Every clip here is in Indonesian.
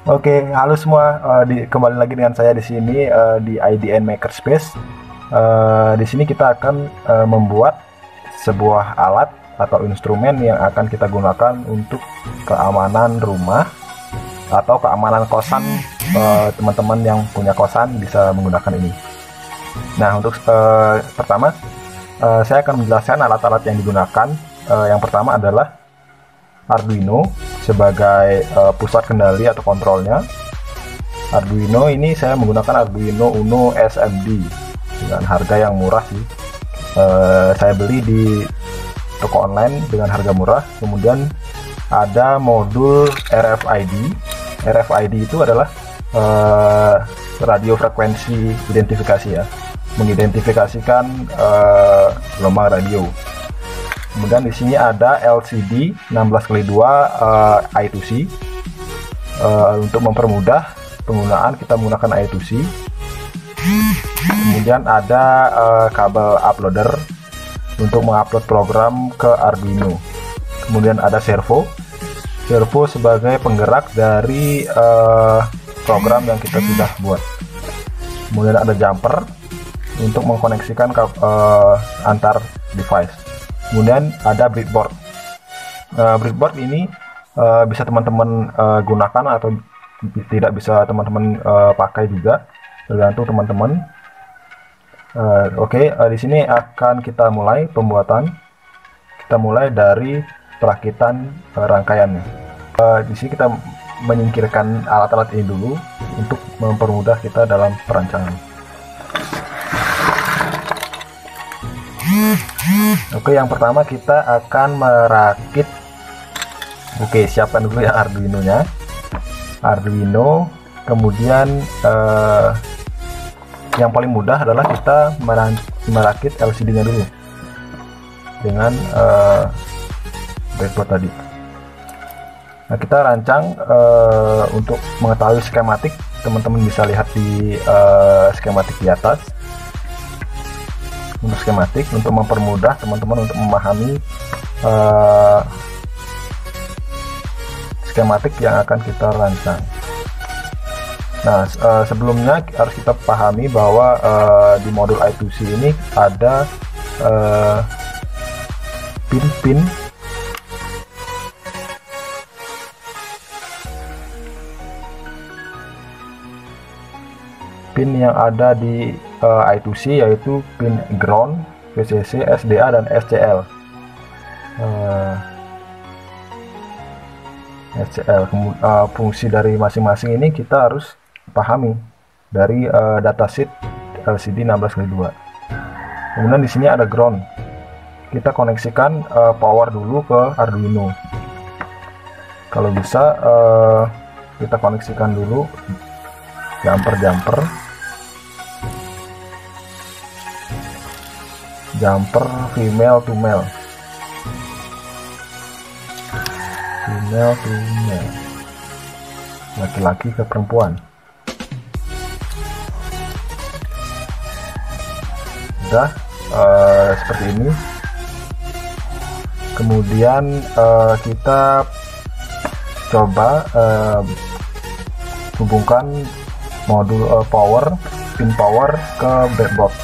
Oke, halo semua. Kembali lagi dengan saya di sini di IDN Makerspace. Di sini kita akan membuat sebuah alat atau instrumen yang akan kita gunakan untuk keamanan rumah atau keamanan kosan. Teman-teman yang punya kosan bisa menggunakan ini. Nah, untuk pertama, saya akan menjelaskan alat-alat yang digunakan. Yang pertama adalah Arduino sebagai pusat kendali atau kontrolnya. Arduino ini saya menggunakan Arduino Uno SMD dengan harga yang murah sih. Saya beli di toko online dengan harga murah. Kemudian ada modul RFID. RFID itu adalah radio frekuensi identifikasi ya, mengidentifikasikan gelombang radio. Kemudian di sini ada LCD 16x2 I2C. Untuk mempermudah penggunaan kita menggunakan I2C. Kemudian ada kabel uploader untuk mengupload program ke Arduino. Kemudian ada servo sebagai penggerak dari program yang kita sudah buat. Kemudian ada jumper untuk mengkoneksikan antar device. Kemudian ada breadboard. Breadboard ini bisa teman-teman gunakan atau tidak bisa teman-teman pakai juga, tergantung teman-teman. Oke, di sini akan kita mulai pembuatan. Kita mulai dari perakitan rangkaiannya. Di sini kita menyingkirkan alat-alat ini dulu untuk mempermudah kita dalam perancangan. Oke, yang pertama kita akan merakit. Oke, siapkan dulu ya Arduino-nya. Arduino, kemudian yang paling mudah adalah kita merakit LCD-nya dulu dengan breadboard tadi. Nah, kita rancang untuk mengetahui skematik. Teman-teman bisa lihat di skematik di atas. Untuk skematik, untuk mempermudah teman-teman untuk memahami skematik yang akan kita rancang. Nah, sebelumnya harus kita pahami bahwa di modul I2C ini ada pin-pin yang ada di I2C, yaitu pin ground, VCC, SDA, dan SCL. Fungsi dari masing-masing ini kita harus pahami dari datasheet LCD 16x2. Kemudian di sini ada ground. Kita koneksikan power dulu ke Arduino. Kalau bisa kita koneksikan dulu jumper female to male, laki-laki ke perempuan. Udah seperti ini. Kemudian kita coba hubungkan modul pin power ke breadboard.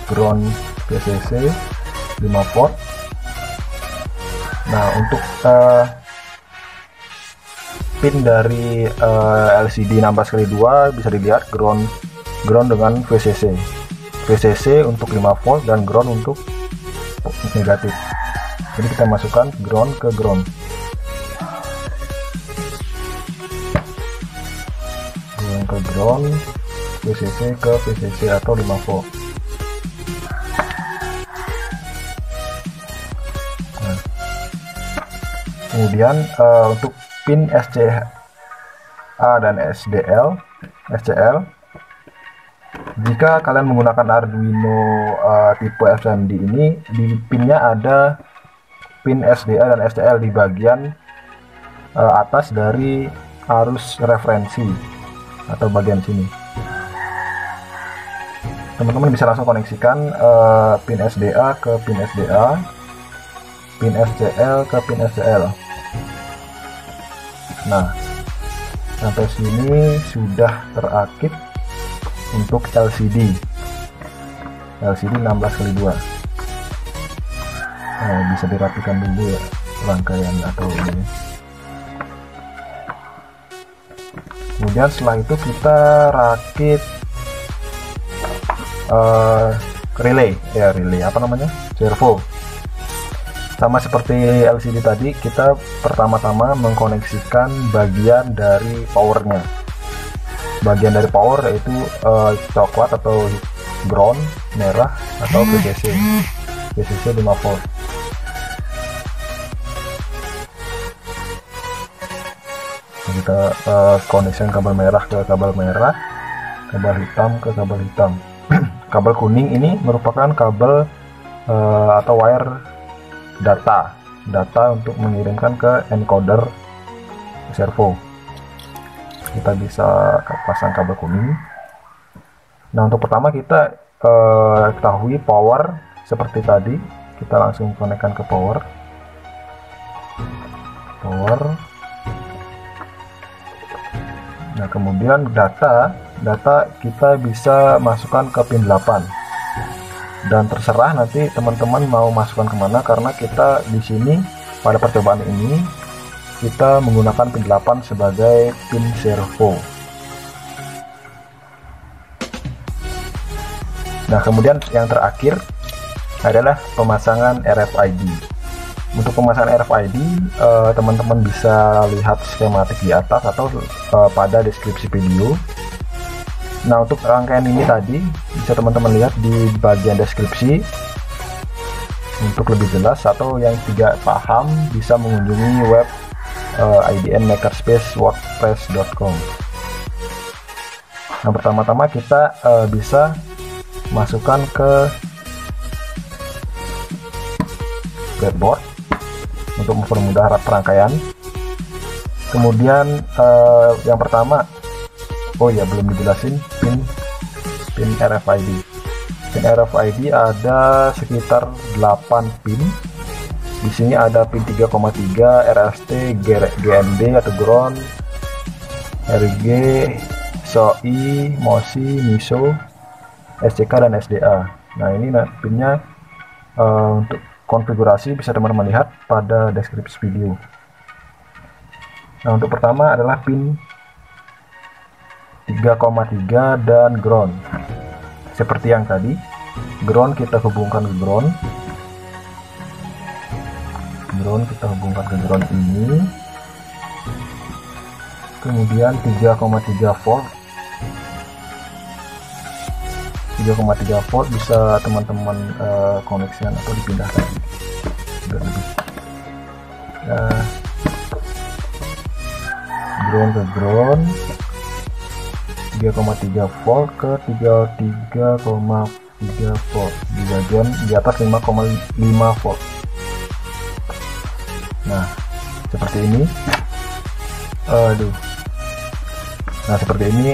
Ground VCC 5 volt. Nah, untuk pin dari LCD 16x2 bisa dilihat ground dengan VCC untuk 5 volt dan ground untuk negatif. Jadi kita masukkan ground ke ground. VCC ke VCC atau 5 volt. Nah, kemudian untuk pin SCA dan SCL, jika kalian menggunakan Arduino tipe SMD ini, di pinnya ada pin SDA dan SCL di bagian atas dari arus referensi atau bagian sini. Teman-teman bisa langsung koneksikan pin SDA ke pin SDA, pin SCL ke pin SCL. Nah, sampai sini sudah teraktif untuk LCD 16x2. Nah, bisa dirapikan dulu ya rangkaian atau ini. Kemudian setelah itu kita rakit relay apa namanya, servo. Sama seperti LCD tadi, kita pertama-tama mengkoneksikan bagian dari powernya. Bagian dari power yaitu coklat atau ground, merah atau VCC 5 volt. Kita koneksikan kabel merah ke kabel merah, kabel hitam ke kabel hitam. Kabel kuning ini merupakan kabel atau wire data untuk mengirimkan ke encoder servo. Kita bisa pasang kabel kuning. Nah, untuk pertama kita ketahui power seperti tadi, kita langsung konekkan ke power. Nah, kemudian data kita bisa masukkan ke pin 8, dan terserah nanti teman-teman mau masukkan kemana, karena kita di sini pada percobaan ini kita menggunakan pin 8 sebagai pin servo. Nah, kemudian yang terakhir adalah pemasangan RFID. Untuk pemasangan RFID, teman-teman bisa lihat skematik di atas atau pada deskripsi video. Nah, untuk rangkaian ini tadi bisa teman-teman lihat di bagian deskripsi. Untuk lebih jelas atau yang tidak paham bisa mengunjungi web IDN Makerspace wordpress.com. Nah, pertama-tama kita bisa masukkan ke breadboard untuk mempermudah perangkaian. Kemudian yang pertama, belum dijelasin pin RFID. Pin RFID ada sekitar 8 pin. Di sini ada pin 3,3, RST, GND atau ground, RG, SOI, MOSI, MISO, SCK dan SDA. Nah, ini pinnya untuk konfigurasi bisa teman-teman lihat pada deskripsi video. Nah, untuk pertama adalah pin 3,3 dan ground. Seperti yang tadi, ground kita hubungkan ke ground. Kita hubungkan ke ground ini. Kemudian 3,3 volt. 3,3 volt bisa teman-teman koneksikan atau dipindahkan biar lebih ground ke ground. 3,3 volt ke 33,3 volt di bagian di atas 5,5 volt. Nah, seperti ini. Nah, seperti ini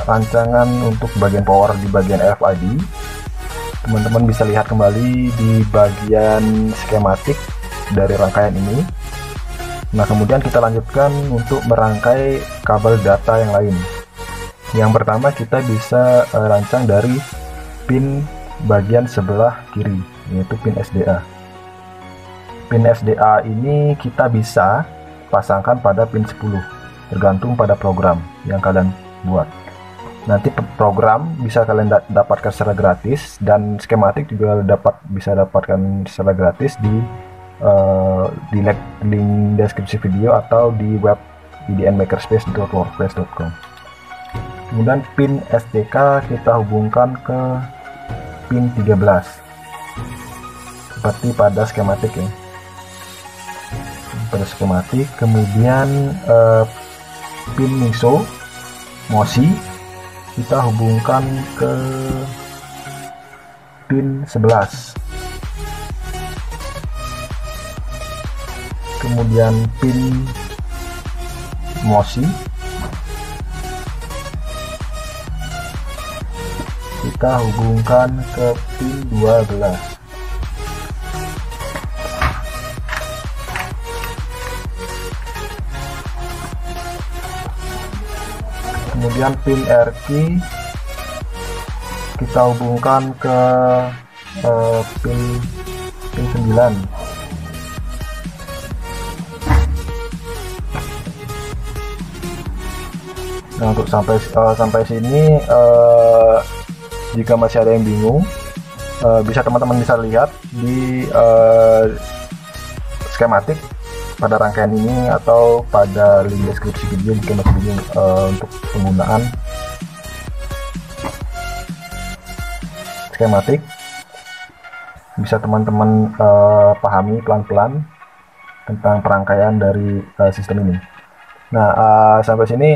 rancangan untuk bagian power di bagian RFID. Teman-teman bisa lihat kembali di bagian skematik dari rangkaian ini. Nah, kemudian kita lanjutkan untuk merangkai kabel data yang lain. Yang pertama kita bisa rancang dari pin bagian sebelah kiri, yaitu pin SDA. Pin SDA ini kita bisa pasangkan pada pin 10, tergantung pada program yang kalian buat. Nanti program bisa kalian dapatkan secara gratis, dan skematik juga bisa dapatkan secara gratis di link deskripsi video atau di web idnmakerspace.wordpress.com. Kemudian pin STK kita hubungkan ke pin 13 seperti pada skematik ya. Pada skematik, kemudian pin MOSI kita hubungkan ke pin 11. Kemudian pin MOSI kita hubungkan ke pin 12. Kemudian pin R key kita hubungkan ke pin 9. Nah, untuk sampai sini, jika masih ada yang bingung, bisa teman-teman bisa lihat di skematik pada rangkaian ini atau pada link deskripsi video jika masih bingung untuk penggunaan skematik. Bisa teman-teman pahami pelan-pelan tentang perangkaian dari sistem ini. Nah, sampai sini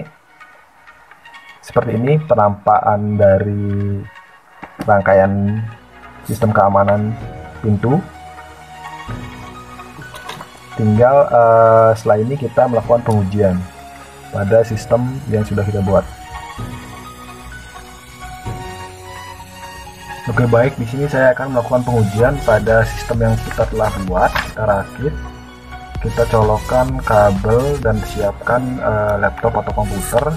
seperti ini penampakan dari rangkaian sistem keamanan pintu. Tinggal setelah ini kita melakukan pengujian pada sistem yang sudah kita buat. Oke, baik, di sini saya akan melakukan pengujian pada sistem yang kita telah buat. Kita rakit, kita colokkan kabel dan siapkan laptop atau komputer.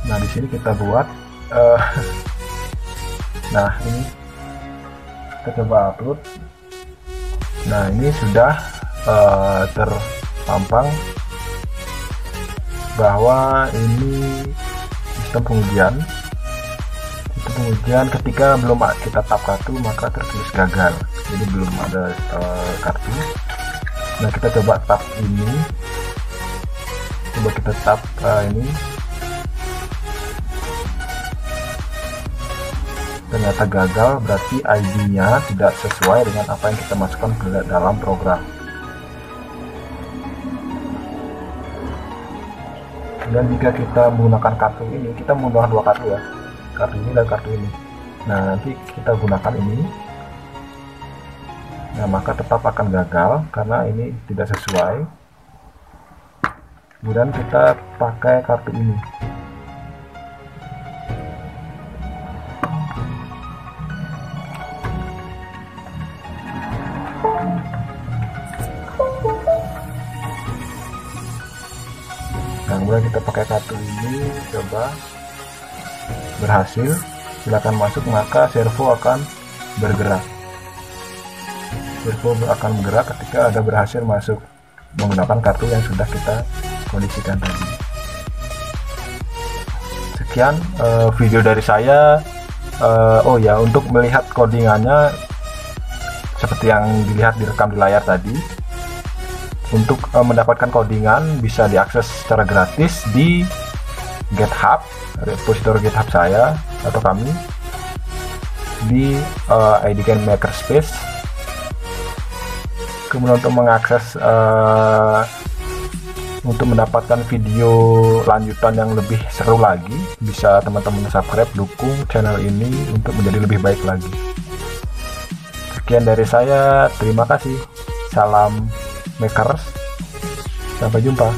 Nah, di sini kita buat nah, ini kita coba upload. Nah, ini sudah terpampang bahwa ini sistem pengujian. Sistem pengujian ketika belum kita tap kartu maka tertulis gagal, jadi belum ada kartu. Nah, kita coba tap ini, coba kita tap ini. Ternyata gagal, berarti ID-nya tidak sesuai dengan apa yang kita masukkan ke dalam program. Dan jika kita menggunakan kartu ini, kita menggunakan dua kartu ya, kartu ini dan kartu ini. Nah, nanti kita gunakan ini. Nah, maka tetap akan gagal karena ini tidak sesuai. Kemudian kita pakai kartu ini. Nah, kemudian kita pakai kartu ini, coba berhasil, silakan masuk, maka servo akan bergerak. Servo akan bergerak ketika ada berhasil masuk menggunakan kartu yang sudah kita kondisikan tadi. Sekian video dari saya. Oh ya, untuk melihat codingannya seperti yang dilihat direkam di layar tadi. Untuk mendapatkan codingan bisa diakses secara gratis di GitHub, repositori GitHub saya atau kami di IDCAN Makerspace. Kemudian untuk mengakses untuk mendapatkan video lanjutan yang lebih seru lagi, bisa teman-teman subscribe, dukung channel ini untuk menjadi lebih baik lagi. Sekian dari saya, terima kasih. Salam Makers, sampai jumpa.